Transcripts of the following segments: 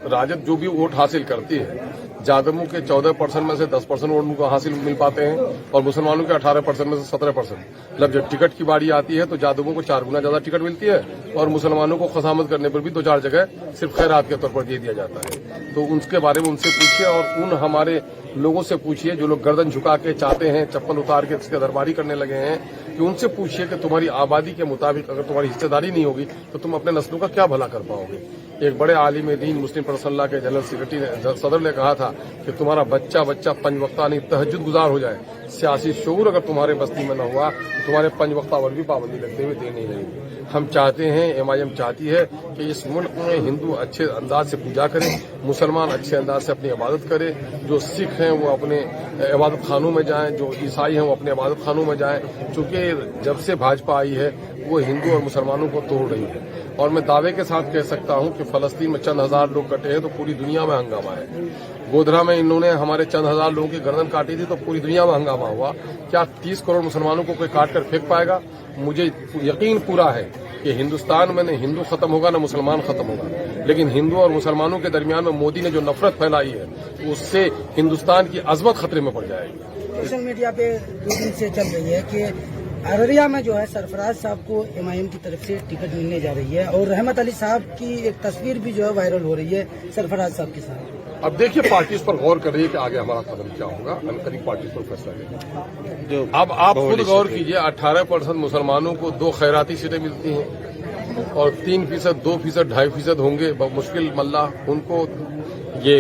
राजद जो भी वोट हासिल करती है, जादवों के 14% में से 10% वोट उनको हासिल मिल पाते हैं और मुसलमानों के 18% में से 17%। मतलब जब टिकट की बारी आती है तो जादवों को 4 गुना ज्यादा टिकट मिलती है और मुसलमानों को खसामत करने पर भी 2-4 जगह सिर्फ खैरात के तौर पर दे दिया जाता है। तो उसके बारे में उनसे पूछिए और उन हमारे लोगों से पूछिए जो लोग गर्दन झुका के चाहते हैं, चप्पल उतार के इसके दरबारी करने लगे हैं, कि उनसे पूछिए कि तुम्हारी आबादी के मुताबिक अगर तुम्हारी हिस्सेदारी नहीं होगी तो तुम अपने नस्लों का क्या भला कर पाओगे। एक बड़े आलिम दीन मुस्लिम पर्सनल्लाह के जनरल सेक्रेटरी सदर ने कहा था कि तुम्हारा बच्चा 5 वक्ता नहीं तहज्जुद गुजार हो जाए, सियासी शऊर अगर तुम्हारे बस्ती में न हुआ तो तुम्हारे 5 वक्ता पर भी पाबंदी लगते हुए दे नहीं रहेगी। हम चाहते हैं, MIM चाहती है कि इस मुल्क में हिंदू अच्छे अंदाज से पूजा करें, मुसलमान अच्छे अंदाज से अपनी इबादत करें, जो सिख हैं वो अपने इबादत खानों में जाएं, जो ईसाई हैं वो अपने इबादत खानों में जाएं। चूंकि जब से भाजपा आई है वो हिंदू और मुसलमानों को तोड़ रही है और मैं दावे के साथ कह सकता हूं कि फलस्तीन में चंद हजार लोग कटे हैं तो पूरी दुनिया में हंगामा है। गोधरा में इन्होंने हमारे चंद हजार लोगों की गर्दन काटी थी तो पूरी दुनिया में हंगामा हुआ। क्या 30 करोड़ मुसलमानों को कोई काट कर फेंक पाएगा? मुझे यकीन पूरा है कि हिंदुस्तान में न हिंदू खत्म होगा न मुसलमान खत्म होगा, लेकिन हिंदू और मुसलमानों के दरमियान में मोदी ने जो नफरत फैलाई है उससे हिंदुस्तान की अजमत खतरे में पड़ जाएगी। सोशल मीडिया पे 2 दिन से चल रही है कि अररिया में जो है सरफराज साहब को MIM की तरफ से टिकट मिलने जा रही है और रहमत अली साहब की एक तस्वीर भी जो है वायरल हो रही है सरफराज साहब के साथ। अब देखिए पार्टी इस पर गौर कर रही है कि आगे हमारा कदम क्या होगा, अनकरीब पार्टी इस पर फैसला लेगी। अब आप खुद गौर कीजिए, 18% मुसलमानों को 2 खैराती सीटें मिलती हैं और 3%, 2%, 2.5% होंगे मुश्किल मल्ला, उनको ये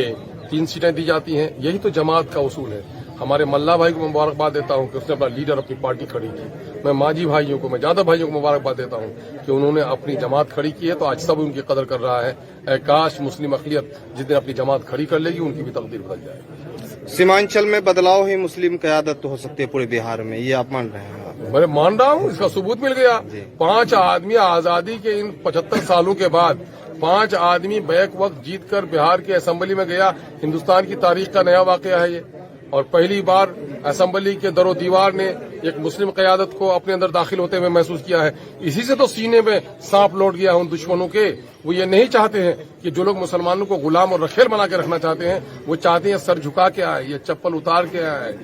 3 सीटें दी जाती हैं। यही तो जमात का उसूल है। हमारे मल्ला भाई को मुबारकबाद देता हूं कि उसने अपना लीडर अपनी पार्टी खड़ी की। मैं मांझी भाइयों को, मैं जादव भाइयों को मुबारकबाद देता हूं कि उन्होंने अपनी जमात खड़ी की है, तो आज सब उनकी कदर कर रहा है। काश मुस्लिम अक़लियत जिस दिन अपनी जमात खड़ी कर लेगी उनकी भी तकदीर बदल जाएगी। सीमांचल में बदलाव ही मुस्लिम क़यादत तो हो सकती है पूरे बिहार में, ये आप मान रहे हैं? मैं मान रहा हूं, इसका सबूत मिल गया। 5 आदमी आजादी के इन 75 सालों के बाद 5 आदमी बैक वक्त जीत कर बिहार की असेंबली में गया। हिंदुस्तान की तारीख का नया वाकया है ये, और पहली बार असेंबली के दरो दीवार ने एक मुस्लिम क़यादत को अपने अंदर दाखिल होते हुए महसूस किया है। इसी से तो सीने में सांप लौट गया है उन दुश्मनों के। वो ये नहीं चाहते हैं कि जो लोग मुसलमानों को गुलाम और रखेल बना के रखना चाहते हैं, वो चाहते हैं सर झुका के आए, ये चप्पल उतार के आए,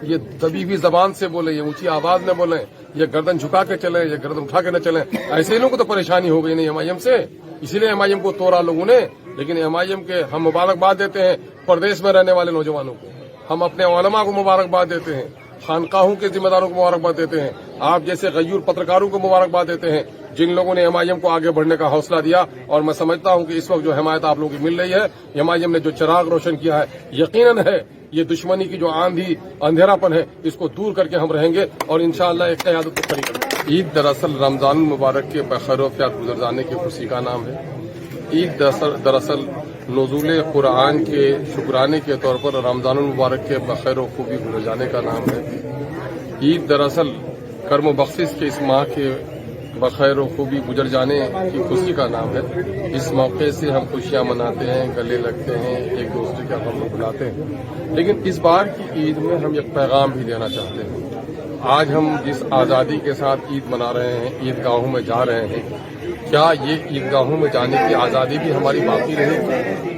ये दबीबी जबान से बोले, ये ऊंची आवाज में बोले, ये गर्दन झुका के चले, ये गर्दन उठा के न चले। ऐसे लोगों को तो परेशानी हो गई नहीं MIM से, इसीलिए MIM को तोड़ा लोगों ने। लेकिन MIM के हम मुबारकबाद देते हैं प्रदेश में रहने वाले नौजवानों को, हम अपने उलमा को मुबारकबाद देते हैं, खानकाहों के जिम्मेदारों को मुबारकबाद देते हैं, आप जैसे गयूर पत्रकारों को मुबारकबाद देते हैं जिन लोगों ने MIM को आगे बढ़ने का हौसला दिया। और मैं समझता हूं कि इस वक्त जो हिमायत आप लोगों की मिल रही है, MIM ने जो चिराग रोशन किया है, यकीनन है ये दुश्मनी की जो आंधी अंधेरापन है इसको दूर करके हम रहेंगे और इंशाअल्लाह एक क़यादत को खड़ी करेंगे। ईद दरअसल रमजान मुबारक के बखैर-ओ-आफियत गुजर जाने की खुशी का नाम है। ईद दरअसल नज़ूल कुरान के शुक्राने के तौर पर रमजान मुबारक के बखैर व खूबी गुजर जाने का नाम है। ईद दरअसल कर्म बख्शिश के इस माह के बखैर व खूबी गुजर जाने की खुशी का नाम है। इस मौके से हम खुशियां मनाते हैं, गले लगते हैं, एक दूसरे का गम बुलाते हैं। लेकिन इस बार की ईद में हम एक पैगाम भी देना चाहते हैं। आज हम जिस आज़ादी के साथ ईद मना रहे हैं, ईदगाहों में जा रहे हैं, क्या ये ईदगाहों में जाने की आज़ादी भी हमारी बाकी रहेगी?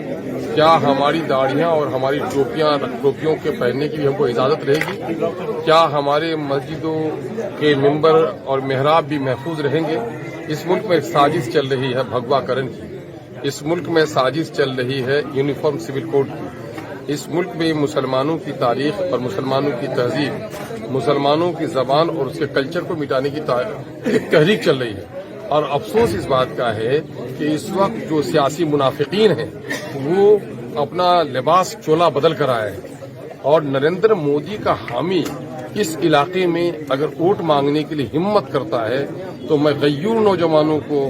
क्या हमारी दाढ़ियां और हमारी टोपियों के पहनने की भी हमको इजाजत रहेगी? क्या हमारे मस्जिदों के मिंबर और मेहराब भी महफूज रहेंगे? इस मुल्क में एक साजिश चल रही है भगवाकरण की, इस मुल्क में साजिश चल रही है यूनिफॉर्म सिविल कोड की। इस मुल्क में मुसलमानों की तारीख और मुसलमानों की तहजीब, मुसलमानों की जबान और उसके कल्चर को मिटाने की एक तहरीक चल रही है। और अफसोस इस बात का है कि इस वक्त जो सियासी मुनाफिकीन हैं वो अपना लिबास चोला बदल कर आए हैं और नरेंद्र मोदी का हामी इस इलाके में अगर वोट मांगने के लिए हिम्मत करता है तो मैं गयूर नौजवानों को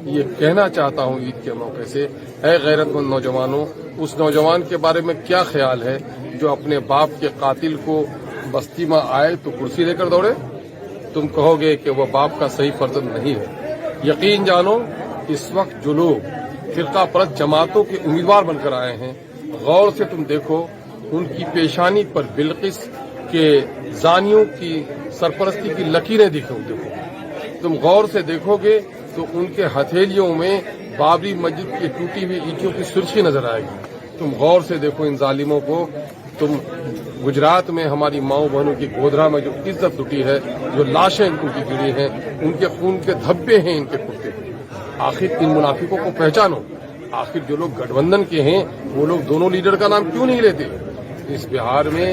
ये कहना चाहता हूं ईद के मौके से, ऐ गैरतमंद नौजवानों, उस नौजवान के बारे में क्या ख्याल है जो अपने बाप के कातिल को बस्ती में आए तो कुर्सी लेकर दौड़े? तुम कहोगे कि वह बाप का सही फर्जंद नहीं है। यकीन जानो, इस वक्त जो लोग फिरका परस्त जमातों के उम्मीदवार बनकर आए हैं, गौर से तुम देखो, उनकी पेशानी पर बिल्किस के जानियों की सरपरस्ती की लकीरें देखो। तुम गौर से देखोगे तो उनके हथेलियों में बाबरी मस्जिद की टूटी हुई ईंटों की सुर्खी नजर आएगी। तुम गौर से देखो इन जालिमों को। तुम गुजरात में हमारी माओ बहनों की गोधरा में जो इज्जत लुटी है, जो लाशें उनकी गिरी हैं, उनके खून के धब्बे हैं इनके कुर्ते पे। आखिर इन मुनाफिकों को पहचानो। आखिर जो लोग गठबंधन के हैं वो लोग दोनों लीडर का नाम क्यों नहीं लेते? इस बिहार में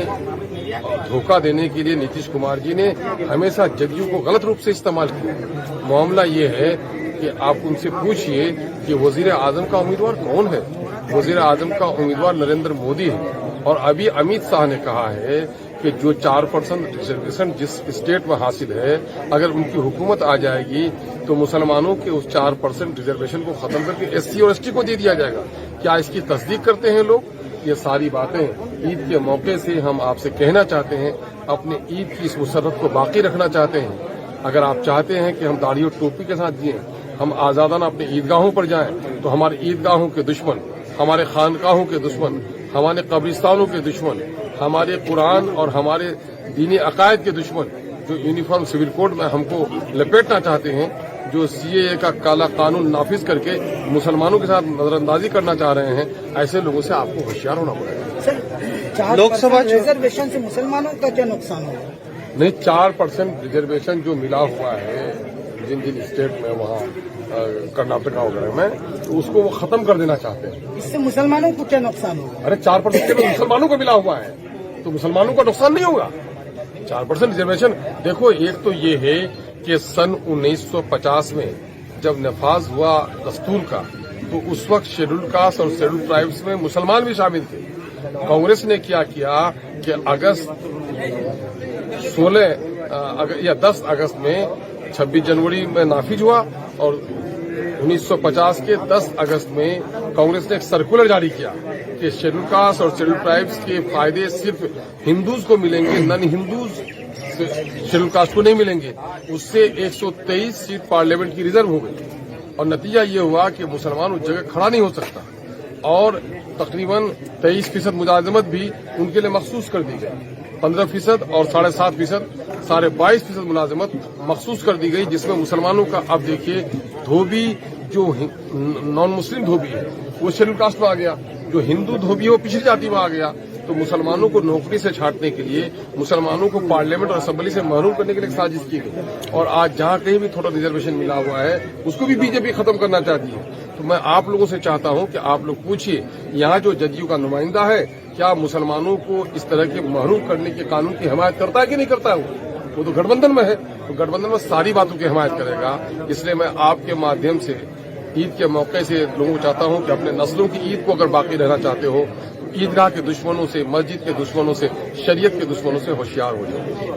धोखा देने के लिए नीतीश कुमार जी ने हमेशा जदयू को गलत रूप से इस्तेमाल किया। मामला ये है कि आप उनसे पूछिए कि वजीर आजम का उम्मीदवार कौन है। वजीर आजम का उम्मीदवार नरेंद्र मोदी है। और अभी अमित शाह ने कहा है कि जो 4% रिजर्वेशन जिस स्टेट में हासिल है, अगर उनकी हुकूमत आ जाएगी तो मुसलमानों के उस 4% रिजर्वेशन को खत्म करके SC और ST को दे दिया जाएगा। क्या इसकी तस्दीक करते हैं लोग? ये सारी बातें ईद के मौके से हम आपसे कहना चाहते हैं। अपने ईद की इस मुसर्रत को बाकी रखना चाहते हैं। अगर आप चाहते हैं कि हम दाढ़ी और टोपी के साथ जिएं, हम आजादाना अपने ईदगाहों पर जाएं, तो हमारे ईदगाहों के दुश्मन, हमारे खानकाहों के दुश्मन, हमारे कब्रिस्तानों के दुश्मन, हमारे कुरान और हमारे दीनी अकायद के दुश्मन जो यूनिफॉर्म सिविल कोड में हमको लपेटना चाहते हैं, जो CAA का काला कानून नाफिज करके मुसलमानों के साथ नजरअंदाजी करना चाह रहे हैं, ऐसे लोगों से आपको होशियार होना पड़ेगा। सर, लोकसभा रिजर्वेशन से मुसलमानों का क्या नुकसान होगा? नहीं, 4% रिजर्वेशन जो मिला हुआ है जिन जिन स्टेट में, वहाँ कर्नाटका वगैरह में, तो उसको वो खत्म कर देना चाहते हैं। इससे मुसलमानों को क्या नुकसान होगा? अरे 4% केवल मुसलमानों को मिला हुआ है तो मुसलमानों का नुकसान नहीं होगा। 4% रिजर्वेशन, देखो एक तो ये है कि सन 1950 में जब नफाज हुआ दस्तूर का, तो उस वक्त शेड्यूल कास्ट और शेड्यूल ट्राइब्स में मुसलमान भी शामिल थे। कांग्रेस ने क्या किया कि अगस्त 10 अगस्त में 26 जनवरी में नाफिज हुआ और 1950 के 10 अगस्त में कांग्रेस ने एक सर्कुलर जारी किया कि शेड्यूल कास्ट और शेड्यूल ट्राइब्स के फायदे सिर्फ हिंदूज को मिलेंगे, नॉन हिंदूज शेड्यूल कास्ट को नहीं मिलेंगे। उससे 123 सीट पार्लियामेंट की रिजर्व हो गई और नतीजा ये हुआ कि मुसलमान उस जगह खड़ा नहीं हो सकता और तकरीबन 23% मुलाजमत भी उनके लिए मखसूस कर दी गई। 15% और 7.5%, 22% मुलाजमत मखसूस कर दी गई, जिसमें मुसलमानों का, अब देखिए, धोबी जो नॉन मुस्लिम धोबी है वो शेड्यूल कास्ट में आ गया, जो हिंदू धोबी है वो पिछड़ी जाति में आ गया। तो मुसलमानों को नौकरी से छांटने के लिए, मुसलमानों को पार्लियामेंट और असेंबली से महरूम करने के लिए साजिश की गई। और आज जहां कहीं भी थोड़ा रिजर्वेशन मिला हुआ है उसको भी बीजेपी खत्म करना चाहती है। तो मैं आप लोगों से चाहता हूं कि आप लोग पूछिए, यहाँ जो जदयू का नुमाइंदा है, क्या मुसलमानों को इस तरह के महरूम करने के कानून की हिमायत करता है कि नहीं करता है? वो तो गठबंधन में है, तो गठबंधन में सारी बातों की हिमायत करेगा। इसलिए मैं आपके माध्यम से ईद के मौके से लोगों को चाहता हूं कि अपने नस्लों की ईद को अगर बाकी रहना चाहते हो, ईदगाह के दुश्मनों से, मस्जिद के दुश्मनों से, शरीयत के दुश्मनों से होशियार हो जाओ।